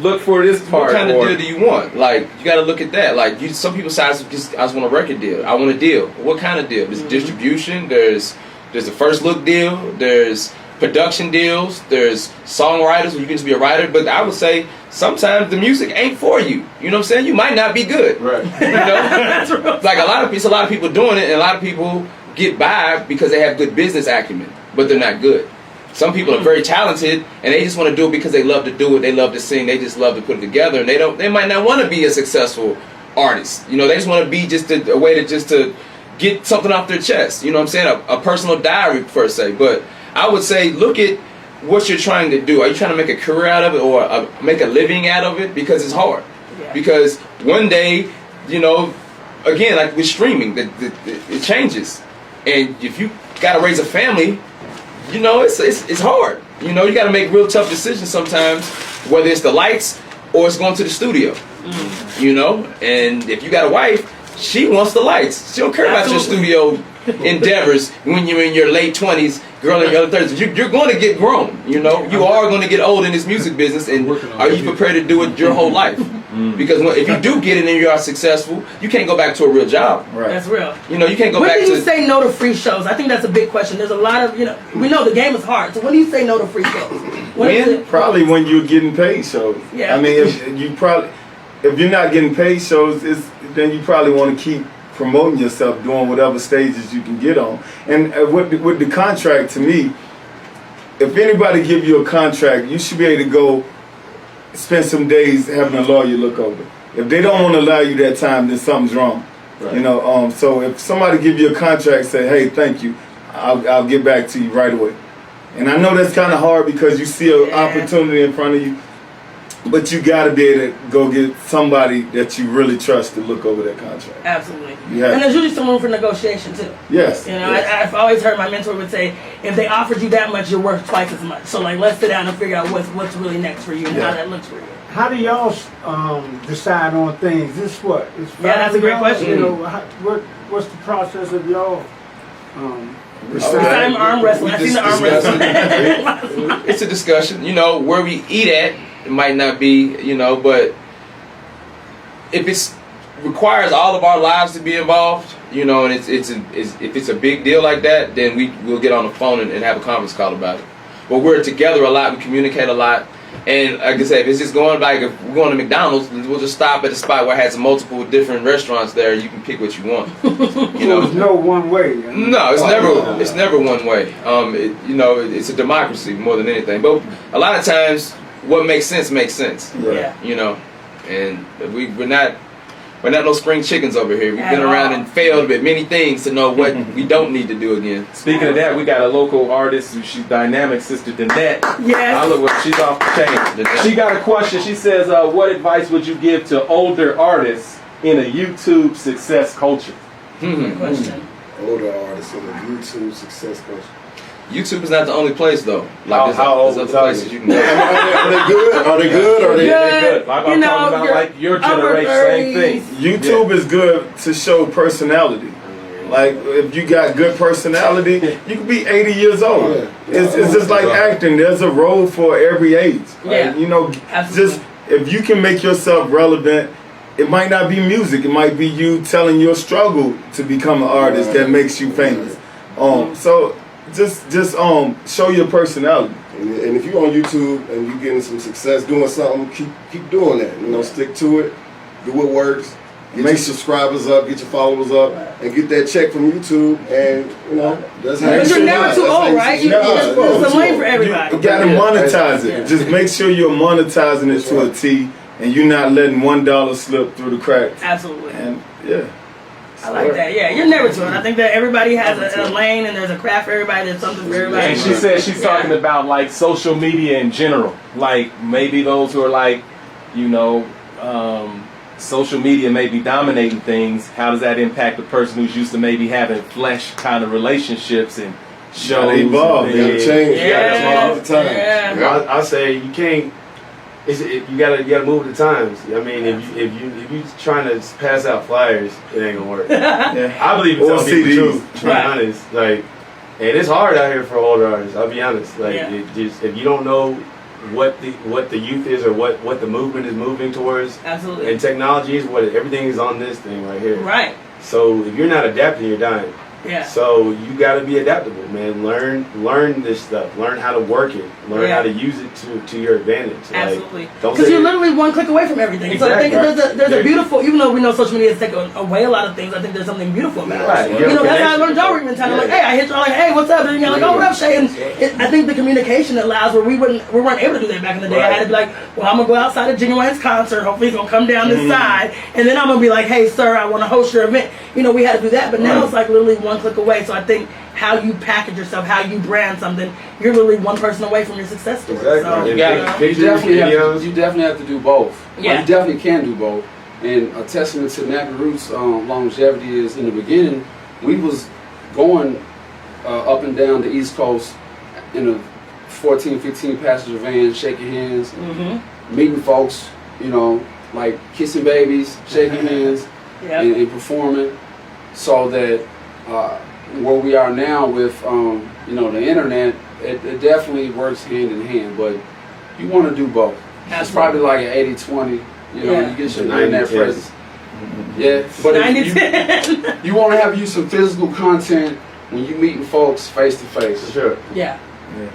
Speaker 7: this part.
Speaker 3: What kind of deal do you want? Like, you got to look at that. Like, some people say, I just want a record deal. I want a deal. What kind of deal? There's distribution. There's a first look deal. There's production deals. There's songwriters where you can just be a writer. But I would say sometimes the music ain't for you. You know what I'm saying? You might not be good.
Speaker 4: Right.
Speaker 3: You know, like a lot of people doing it, and a lot of people get by because they have good business acumen, but they're not good. Some people are very talented and they just want to do it because they love to do it. They love to sing. They just love to put it together, and they might not want to be a successful artist. You know, they just want to be just a way to just to get something off their chest. You know what I'm saying? A personal diary per se. But I would say, look at what you're trying to do. Are you trying to make a career out of it, or make a living out of it? Because it's hard. Yeah. Because one day, you know, again, like with streaming, it changes, and if you got to raise a family, you know, it's hard. You know, you got to make real tough decisions sometimes, whether it's the lights or it's going to the studio. Mm. You know, and if you got a wife, she wants the lights. She don't care about your studio endeavors when you're in your late 20s, girl in your early 30s. You're going to get grown. You know, you are going to get old in this music business, and are you prepared to do it your whole life? Because if you do get it and you are successful, you can't go back to a real job.
Speaker 2: Right. That's real.
Speaker 3: You know, you can't go back to...
Speaker 2: When do you say no to free shows? I think that's a big question. There's a lot of, you know, we know the game is hard. So when do you say no to free shows?
Speaker 1: Probably when you're getting paid shows. Yeah. I mean, if you're not getting paid shows, then you probably want to keep promoting yourself, doing whatever stages you can get on. And with the contract, to me, if anybody give you a contract, you should be able to go spend some days having a lawyer look over. If they don't want to allow you that time, then something's wrong. Right. You know, so if somebody give you a contract, say, hey, thank you, I'll get back to you right away. And I know that's kind of hard because you see an opportunity in front of you, but you got to be able to go get somebody that you really trust to look over that contract.
Speaker 2: Absolutely. Yeah. And there's usually some room for negotiation too.
Speaker 1: Yes.
Speaker 2: You know, yes. I've always heard my mentor would say, if they offered you that much, you're worth twice as much. So like, let's sit down and figure out what's really next for you and how that looks for you.
Speaker 8: How do y'all decide on things? This what?
Speaker 2: That's a great question.
Speaker 8: You know, what's the process of y'all?
Speaker 2: I'm arm wrestling. I've seen the arm wrestling.
Speaker 3: It's a discussion. You know, where we eat at, it might not be, you know, but if it requires all of our lives to be involved, you know, and if it's a big deal like that, then we'll get on the phone and have a conference call about it. But we're together a lot, we communicate a lot, and like I said, if it's just going, like if we're going to McDonald's, we'll just stop at a spot where it has multiple different restaurants there. You can pick what you want. You know,
Speaker 8: there's no one way.
Speaker 3: No, it's never one way. You know, it's a democracy more than anything. But a lot of times, what makes sense makes sense. Yeah. You know, and we're not no spring chickens over here. We've been around and failed with many things to know what we don't need to do again.
Speaker 7: Speaking of that, we got a local artist. She's dynamic, Sister Danette.
Speaker 2: Yes.
Speaker 7: She's off the chain. She got a question. She says, what advice would you give to older artists in a YouTube success culture?
Speaker 2: Good question.
Speaker 5: Older artists in a YouTube success culture.
Speaker 3: YouTube is not the only place though. Like there's other places you can go.
Speaker 5: Are they good? Are they good? Are they
Speaker 7: good? Like I'm talking about like your generation, same thing.
Speaker 1: YouTube is good to show personality. Like if you got good personality, you can be 80 years old. It's just like acting. There's a role for every age.
Speaker 2: Yeah.
Speaker 1: You know, just if you can make yourself relevant. It might not be music. It might be you telling your struggle to become an artist that makes you famous. So just show your personality.
Speaker 5: And if you're on YouTube and you're getting some success doing something, keep doing that. You know, stick to it. Do what works. Get your subscribers up, get your followers up, and get that check from YouTube. And you know, that's how.
Speaker 2: But you're never too old, right? There's a lane for everybody.
Speaker 1: You got to monetize it. Just make sure you're monetizing it to a T, and you're not letting $1 slip through the cracks.
Speaker 2: Absolutely.
Speaker 1: And
Speaker 2: I like that. Yeah, you're never too old. I think that everybody has a lane, and there's a craft for everybody. There's something for everybody.
Speaker 7: And she said she's talking about like social media in general. Like maybe those who are like, you know, social media may be dominating things. How does that impact the person who's used to maybe having flesh kind of relationships and shows?
Speaker 1: Evolve.
Speaker 5: You gotta change. You gotta evolve the times.
Speaker 2: Yeah.
Speaker 4: I say you can't. You gotta move with the times. I mean, if you trying to pass out flyers, it ain't gonna work. I believe in telling people the truth. To be honest, like, and it's hard out here for older artists. I'll be honest. Like, if you don't know what the youth is or what the movement is moving towards,
Speaker 2: absolutely.
Speaker 4: And technology is everything is on this thing right here.
Speaker 2: Right.
Speaker 4: So if you're not adapting, you're dying.
Speaker 2: Yeah.
Speaker 4: So you got to be adaptable, man. Learn this stuff. Learn how to work it. Learn how to use it to your advantage.
Speaker 2: Absolutely.
Speaker 4: Don't
Speaker 2: Because
Speaker 4: say
Speaker 2: you're literally one click away from everything.
Speaker 4: Exactly.
Speaker 2: So I think there's a beautiful, even though we know social media has taken away a lot of things, I think there's something beautiful about it.
Speaker 4: Right.
Speaker 2: You know, that's how I learned y'all even time. I'm like, hey, I hit y'all like, hey, what's up? And you're like, oh, what up, Shay? And I think the communication allows where we weren't able to do that back in the day. I had to be like, well, I'm gonna go outside of Genuine's concert. Hopefully he's gonna come down this side, and then I'm gonna be like, hey, sir, I want to host your event. You know, we had to do that, but now it's like literally one click away. So I think how you package yourself, how you brand something, you're literally one person away from your success story.
Speaker 4: Exactly.
Speaker 2: So,
Speaker 6: You definitely have to do both.
Speaker 2: Yeah.
Speaker 6: You definitely can do both. And a testament to Nappy Roots' longevity is in the beginning, we was going up and down the East Coast in a 14, 15 passenger van, shaking hands, meeting folks, you know, like kissing babies, shaking hands, and performing, so that where we are now with you know, the internet, it definitely works hand in hand, but you want to do both. It's probably like an 80-20, you know, you get your internet presence. Yeah, but if you want to have some physical content when you meeting folks face to face.
Speaker 4: Sure.
Speaker 2: Yeah.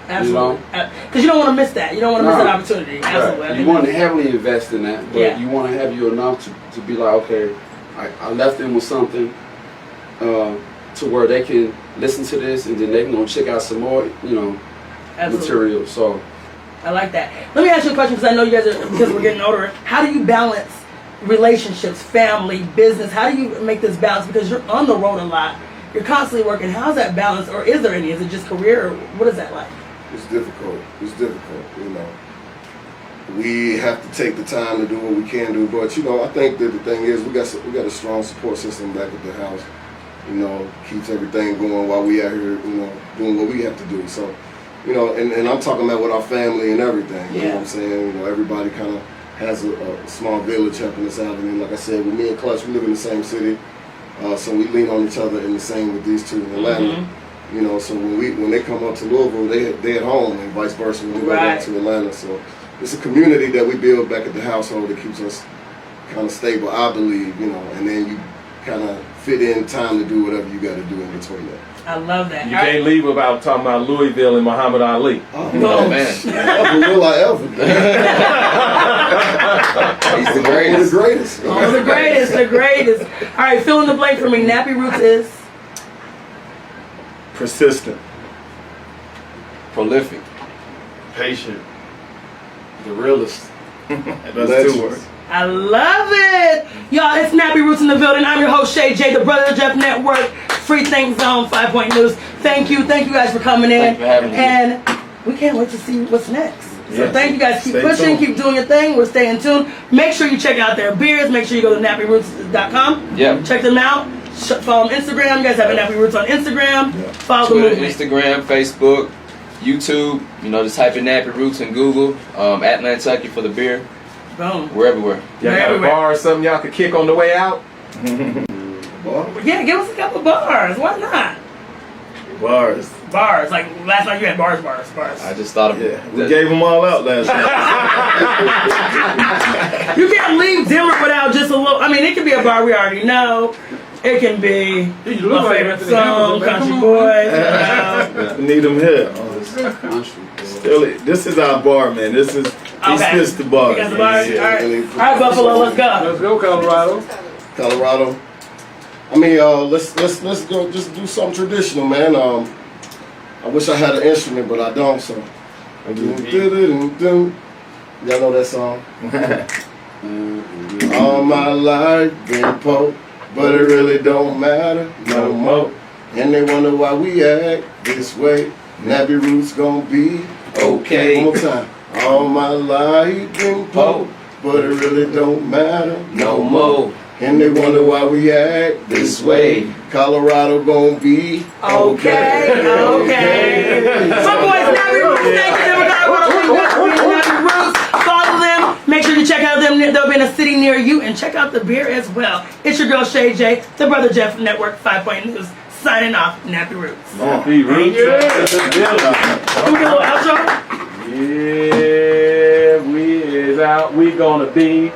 Speaker 2: Absolutely. Because you don't want to miss that. You don't want to miss that opportunity. Absolutely.
Speaker 6: Right. You want to heavily invest in that, but you want to have you enough to be like, okay, I left them with something to where they can listen to this and then they can go check out some more, you know, material. So
Speaker 2: I like that. Let me ask you a question, because I know you guys are, because we're getting older. How do you balance relationships, family, business? How do you make this balance? Because you're on the road a lot. You're constantly working. How's that balance, or is there any? Is it just career, or what is that like?
Speaker 5: It's difficult. It's difficult, you know. We have to take the time to do what we can do, but you know, I think that the thing is, we got a strong support system back at the house. You know, keeps everything going while we out here, you know, doing what we have to do. So, you know, and I'm talking about with our family and everything. You know what I'm saying? You know, everybody kind of has a small village helping us out. And then, like I said, with me and Clutch, we live in the same city. So we lean on each other, and the same with these two in Atlanta. You know, so when they come up to Louisville, they at home, and vice versa when they go back to Atlanta. So it's a community that we build back at the household that keeps us kind of stable, I believe. You know, and then you kind of fit in time to do whatever you got to do in between that.
Speaker 2: I love that.
Speaker 7: You can't leave without talking about Louisville and Muhammad Ali.
Speaker 5: Oh man, will I ever?
Speaker 3: He's the greatest.
Speaker 5: The greatest.
Speaker 2: Oh, the greatest, the greatest. All right, fill in the blank for me. Nappy Roots is
Speaker 1: persistent,
Speaker 3: prolific,
Speaker 4: patient, the realest.
Speaker 1: That's 2 words.
Speaker 2: I love it. Y'all, it's Nappy Roots in the building. I'm your host, Shay J, the Brother Jeff Network, Free Think Zone, 5 Point News. Thank you guys for coming in.
Speaker 3: Thanks for having me.
Speaker 2: And we can't wait to see what's next. So
Speaker 1: Yes.
Speaker 2: thank you guys. Keep
Speaker 1: Stay
Speaker 2: pushing,
Speaker 1: tuned.
Speaker 2: keep doing your thing. We're staying tuned. Make sure you check out their beers. Make sure you go to nappyroots.com.
Speaker 3: Yeah.
Speaker 2: Check them out. Follow them Instagram. You guys have a Nappy Roots on Instagram.
Speaker 1: Yeah.
Speaker 2: Follow the
Speaker 3: Twitter,
Speaker 2: movement.
Speaker 3: Instagram, Facebook, YouTube. You know, just type in Nappy Roots in Google. At Nantucket for the beer.
Speaker 2: Boom.
Speaker 3: We're everywhere.
Speaker 7: Y'all got a bar or something y'all could kick on the way out?
Speaker 2: Yeah, give us a couple bars. Why not?
Speaker 1: Bars.
Speaker 2: Bars. Like last night you had bars.
Speaker 3: I just thought of
Speaker 1: Yeah, we gave them all out last night.
Speaker 2: You can't leave Denver without just a little. I mean, it can be a bar we already know. It can be my favorite song, Country Boys.
Speaker 1: We need them here.
Speaker 6: Country.
Speaker 1: Still, this is our bar, man. This is East Vista Bar.
Speaker 2: You got the bars?
Speaker 1: Yeah.
Speaker 2: All right, Buffalo, let's go.
Speaker 4: Let's go, Colorado.
Speaker 5: Colorado. I mean, let's go. Just do something traditional, man. I wish I had an instrument, but I don't. So, y'all know that song. All my life been poor, but it really don't matter no more. And they wonder why we act this way. Nappy Roots gon' be okay. One more time. All my life been poor, but it really don't matter
Speaker 3: No more.
Speaker 5: And they wonder why we act this way. Colorado gon' be
Speaker 2: Okay. Some boys, Nappy Roots. Thank you, Nappy Roots. Follow them. Make sure you check out them. They'll be in a city near you, and check out the beer as well. It's your girl Shay J, the Brother Jeff Network, 5 Point News. Signing off, Nappy Roots.
Speaker 7: Nappy Roots.
Speaker 2: Can we get a little outro?
Speaker 7: Yeah, we is out. We gonna be